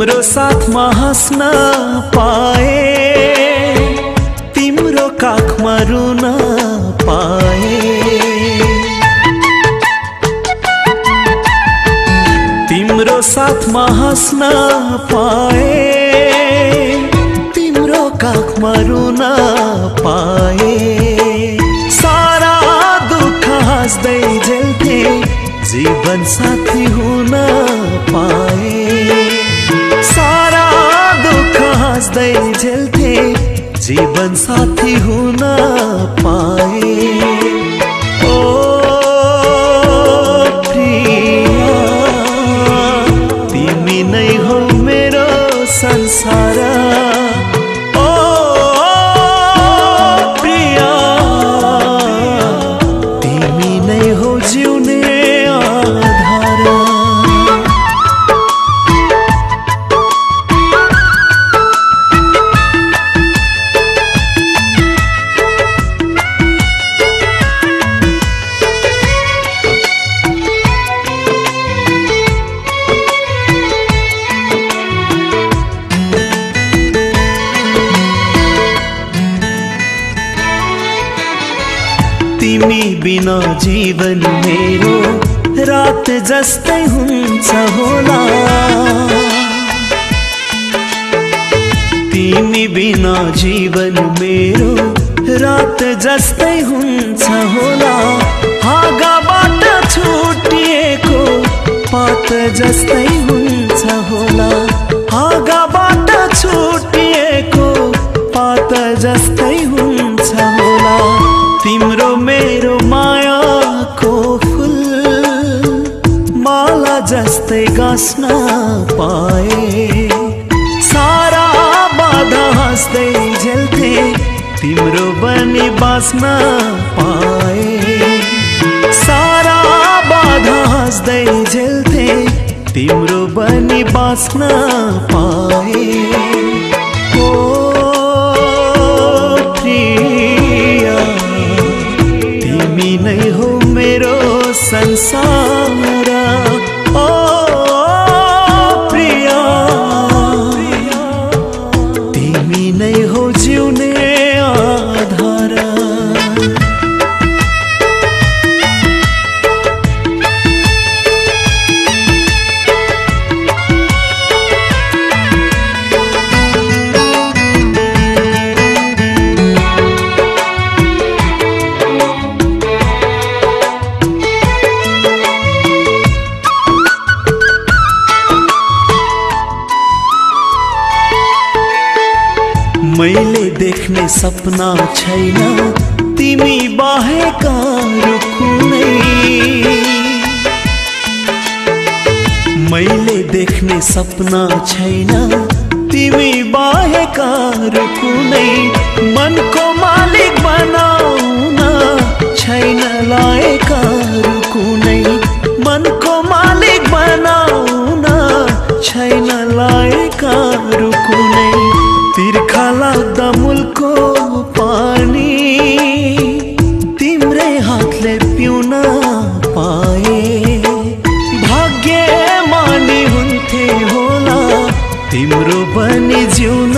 तिम्रो साथमा हाँस्न पाए, तिम्रो काखमा रुन पाए। तिम्रो साथमा हाँस्न पाए, तिम्रो काखमा रुन पाए। सारा दुःख हाँस्दै झेल्थे, जीवन साथी हुन पाए। सारा दुःख हाँस्दै झेल्थे, जीवन साथी हुन पाए। ओ प्रिया, तिमी नै हो मेरो संसार। ओ प्रिया, तिमी नै हो जिउने तिमी बिना जीवन मेरो रात जस्तै हुन्छ होला। तिमी बिना जीवन मेरो रात जस्तै हुन्छ होला। हाँगाबाट छुटिएको पात जस्तै हुन्छ होला। हाँगाबाट छुटिएको पात जस्तै हुन्छ होला। तिम्रो मेरो मायाको फुल माला जस्तै गाँस्न पाए। सारा बाधा हाँस्दै झेल्थे, तिम्रो बनी बाँच्न पाए। सारा बाधा हाँस्दै झेल्थे, तिम्रो बनी बाँच्न पाए। ओ प्रिया, तिमी नै हो मेरो संसार। ओ प्रिया, तिमी नै हो जिउने आधार। मैले देख्ने सपना छैन, तिमी बाहेक अरू कुनै। मैले देख्ने सपना छैन, तिमी बाहेक अरू कुनै। मनको मालिक बनाउन छैन लायक अरू कुनै। मनको मालिक बनाउन छैन लायक अरू कुनै। तिर्खा लाग्दा मूलको पानी तिम्रै हातले पिउन पाए। भाग्यमानी हुन्थे होला, तिम्रो बनी जिउन